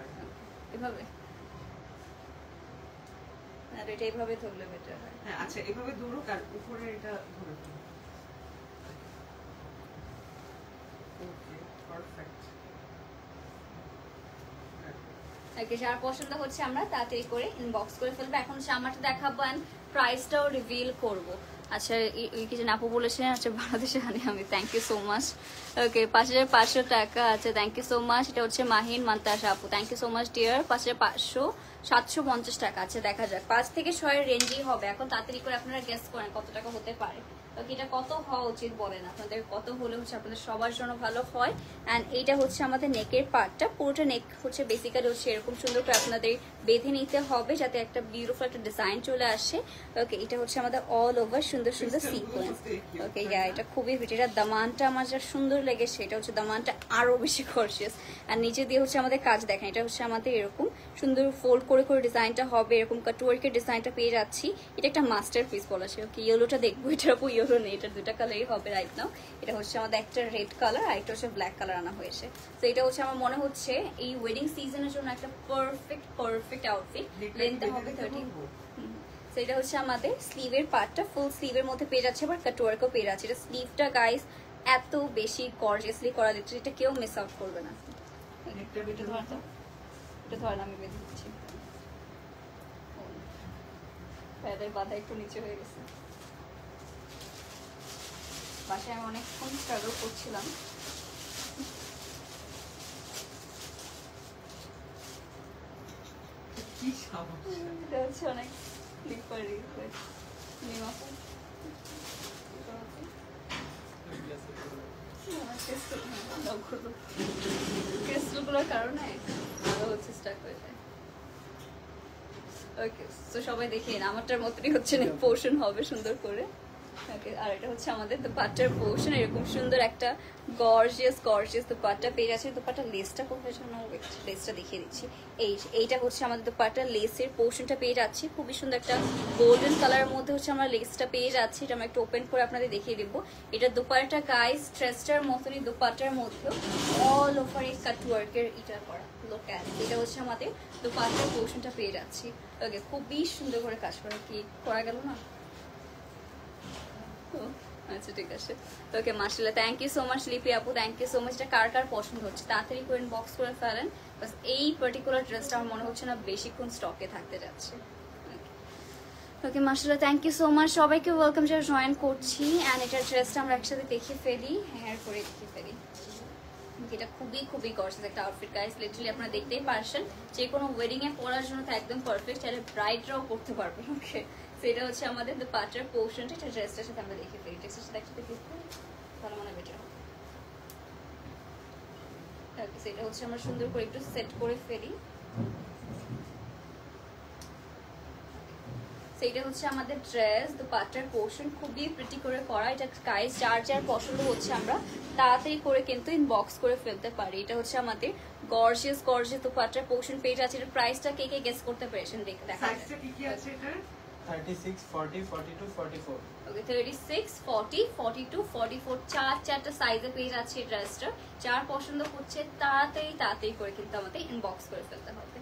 S1: এভাবে, আর এটা এভাবে ধরলে বেটার হয়।
S2: হ্যাঁ আচ্ছা, এভাবে ধরো, আর উপরে এটা ধরে দিই। Okay perfect.
S1: ওকে, যার পছন্দ হচ্ছে আমরা তাড়াতাড়ি করে ইনবক্স করে ফেলবো। এখন হচ্ছে আমারটা দেখাবো এন্ড প্রাইসটাও রিভিল করব। আচ্ছা এই কি যে আপু বলেছিলেন, আচ্ছা বাংলাদেশে আনি আমি, থ্যাংক ইউ সো মাচ। ওকে 5500 টাকা, আচ্ছা থ্যাংক ইউ সো মাচ। এটা হচ্ছে মাহিন মান্তাস আপু, thank you so much dear. 5500, 750 টাকা। আচ্ছা দেখা যাক, 5 থেকে 6 এর রেঞ্জই হবে। এখন তাড়াতাড়ি করে আপনারা গেস করেন কত টাকা হতে পারে। ওকে, এটা কত হওয়া উচিত বলেন আপনাদের, কত হলে হচ্ছে আপনাদের সবার জন্য ভালো হয়। অ্যান্ড এইটা হচ্ছে আমাদের নেকের পার্টটা, পুরোটা নেক হচ্ছে বেসিক্যালি হচ্ছে এরকম সুন্দর করে আপনাদের বেঁধে নিতে হবে যাতে একটা বিউটিফুল একটা ডিজাইন চলে আসে। ওকে, এটা হচ্ছে আমাদের অল ওভার সুন্দর সুন্দর সিকোয়েন্স। ওকে ইয়া, এটা খুবই হিট। এটা দামানটা আমার যা সুন্দর লেগেছে, এটা হচ্ছে দামানটা আরো বেশি গর্জিয়াস। আর নিচে দিয়ে হচ্ছে আমাদের কাজ দেখেন, এটা হচ্ছে আমাদের এরকম সুন্দর ফোল্ড করে করে ডিজাইনটা হবে, এরকম কাটওয়ার্কের ডিজাইনটা পেয়ে যাচ্ছি। এটা একটা মাস্টার পিস বলা আছে। ওকে, ইয়েলোটা দেখবো, এটার উপর ইয়েলো নেই, এটা দুটা কালারই হবে রাইট নাও। এটা হচ্ছে আমাদের একটা রেড কালার আর একটা হচ্ছে ব্ল্যাক কালার আনা হয়েছে। তো এটা হচ্ছে আমার মনে হচ্ছে এই ওয়েডিং সিজনের জন্য একটা পারফেক্ট আউটফিট। লেন্থটা হবে 30। তো এটা হচ্ছে আমাদের স্লিভের পার্টটা, ফুল স্লিভের মধ্যে পেয়ে যাচ্ছে, আবার কাটওয়ার্কও পেয়ে যাচ্ছে। এটা স্লিভটা গাইস এত বেশি গর্জিয়াসলি করা দিচ্ছে, এটা কেউ মিস আউট করবে না। এটা ধরেন আমি বেঁধে দিচ্ছি, প্যাডের বাধা একটু নিচে হয়ে গেছে। বাসায় আমি অনেকক্ষণ স্ট্রাগল করছিলাম।
S2: কি সমস্যা?
S1: এটা হচ্ছে অনেক স্লিপারি ক্রিস্টালগুলোর কারণে আরো হচ্ছে স্টাক হয়ে যায়। ওকে, তো সবাই দেখে নিন, আমারটার মতনই হচ্ছে নেক পোর্শন হবে সুন্দর করে। ওকে, আর এটা হচ্ছে আমাদের দুপাট্টার পোর্শন, এরকম সুন্দর একটা গর্জিয়াস দুপাট্টা পেয়ে যাচ্ছে। দুপাট্টার লেসটা কোথায় জন্য, লেসটা দেখিয়ে দিচ্ছি। এইটা হচ্ছে আমাদের দুপাট্টার লেসের পোর্শনটা পেয়ে যাচ্ছি, খুবই সুন্দর একটা গোল্ডেন কালারের মধ্যে হচ্ছে আমরা লেসটা পেয়ে যাচ্ছি। এটা আমরা একটু ওপেন করে আপনাদের দেখিয়ে দেবো। এটা দুপাট্টা গাইস ড্রেসটার মতনই, দুপাট্টার মধ্যেও অল ওভার এই কাটওয়ার্কের এটা করা লোক। এটা হচ্ছে আমাদের দুপাট্টার পোর্শনটা পেয়ে যাচ্ছি। ওকে, খুবই সুন্দর করে কাজ করা, কি করা গেল না। আচ্ছা ঠিক আছে। ওকে মাশাআল্লাহ, থ্যাংক ইউ সো মাচ লিপি আপু, থ্যাংক ইউ সো মাচ। এটা কার কার পছন্দ হচ্ছে তাড়াতাড়ি করে ইনবক্স করে ফেলেন। বাস এই পার্টিকুলার ড্রেসটা আমার মনে হচ্ছে না বেশিক্ষণ স্টকে থাকতে যাচ্ছে। ওকে মাশাআল্লাহ, থ্যাংক ইউ সো মাচ সবাইকে, ওয়েলকাম যারা জয়েন করছি। অ্যান্ড এটার ড্রেসটা আমরা একসাথে দেখে ফেলি, হেয়ার করে দেখে ফেলি। এটা খুবই গর্জিয়াস একটা আউটফিট গাইস, লিটারালি আপনারা দেখতেই পারছেন, যে কোনো ওয়েডিং এ পরার জন্য তো একদম পারফেক্ট, চাইলে ব্রাইডরাও করতে পারবেন। ওকে, সেটা হচ্ছে আমাদের দ্য পার্টার পোর্শনটা, এটা ড্রেসটার সাথে আমরা দেখে ফেলি। ড্রেসের সাথে একসাথে দেখে তাহলে মনে বেটার হবে। ওকে, সেটা হচ্ছে আমরা সুন্দর করে একটু সেট করে ফেলি। সেইটা হচ্ছে আমাদের ড্রেস দুপাট্টার পোর্শন, খুবই প্রিটি করে করা। এটা গাইস যার যার পছন্দ হচ্ছে আমরা তাড়াতাড়ি করে কিন্তু ইনবক্স করে ফেলতে পারি। এটা হচ্ছে আমাদের গর্জিয়াস গর্জিয়াস দুপাট্টার পোর্শন পেজ আছে। এর প্রাইসটা কে কে গেস করতে পেরেছেন দেখে দেখা
S2: সাইজটা কি কি আছে এটা?
S3: 36, 40, 42, 44.
S1: ওকে 36, 40, 42, 44 চারটা সাইজে পেজ আছে এই ড্রেসটা। যার পছন্দ হচ্ছে তাড়াতাড়ি করে কিন্তু আমাদের ইনবক্স করে ফেলতে হবে।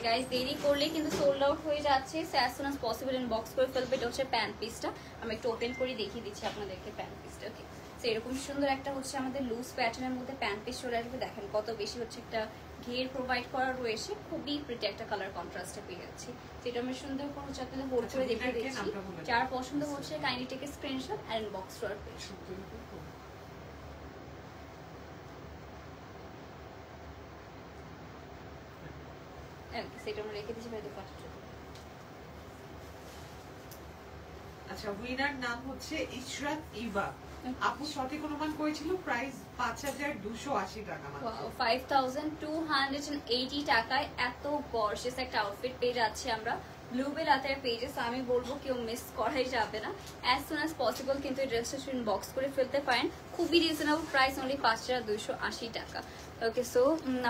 S1: গাইস দেরি করলে কিন্তু সোল্ড আউট হয়ে যাচ্ছে, so as soon as possible inbox করে ফেলবে। এটা হচ্ছে প্যান্ট পিসটা, আমি একটু ওপেন করে দেখিয়ে দিচ্ছি আপনাদেরকে প্যান্ট পিসটা। ওকে, সো এরকম সুন্দর একটা হচ্ছে আমাদের লুজ প্যাটার্নের মধ্যে প্যান্ট পিস চলে আসবে। দেখেন কত বেশি হচ্ছে একটা ঘের প্রোভাইড করা রয়েছে, খুবই প্রিটি একটা কালার কন্ট্রাস্টে পেয়ে যাচ্ছি। যেটা আমি সুন্দর করে হচ্ছে আপনাদের হোল্ড করে দেখিয়ে দিচ্ছি। যার পছন্দ হচ্ছে কাইন্ডলি টেক স্ক্রিনশট আর ইনবক্স করার পেজ। সেটা আমরা রেখে দিচ্ছি ভাই দুপাট্টা।
S2: আচ্ছা, উইনার নাম হচ্ছে ইশরাত ইভা। আপু সঠিক অনুমান করেছিল প্রাইস 5280 টাকা মাত্র।
S1: 5280 টাকায় এত গর্জিয়াস একটা আউটফিট পেয়ে যাচ্ছি আমরা ব্লুবেল আতের পেজে। আমি বলবো কেউ মিস করাই যাবে না, অ্যাজ সুন অ্যাজ পসিবল কিন্তু এই ড্রেসটা ইনবক্স করে ফেলতে পারেন। খুবই রিজনেবল প্রাইস, অনলি 5280 টাকা। ওকে, সো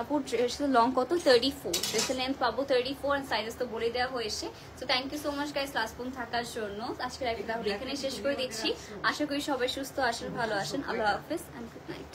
S1: আপুর ড্রেসের লং কত? 34। ড্রেসের লেন্থ পাবো 34 এন্ড সাইজেস তো বলে দেওয়া হয়েছে। So thank you so much guys last পর্যন্ত থাকার জন্য। আজকে লাইভটা তাহলে এখানে শেষ করে দিচ্ছি। আশা করি সবাই সুস্থ আসেন, ভালো আসেন। আল্লাহ হাফেজ এন্ড গুড নাইট।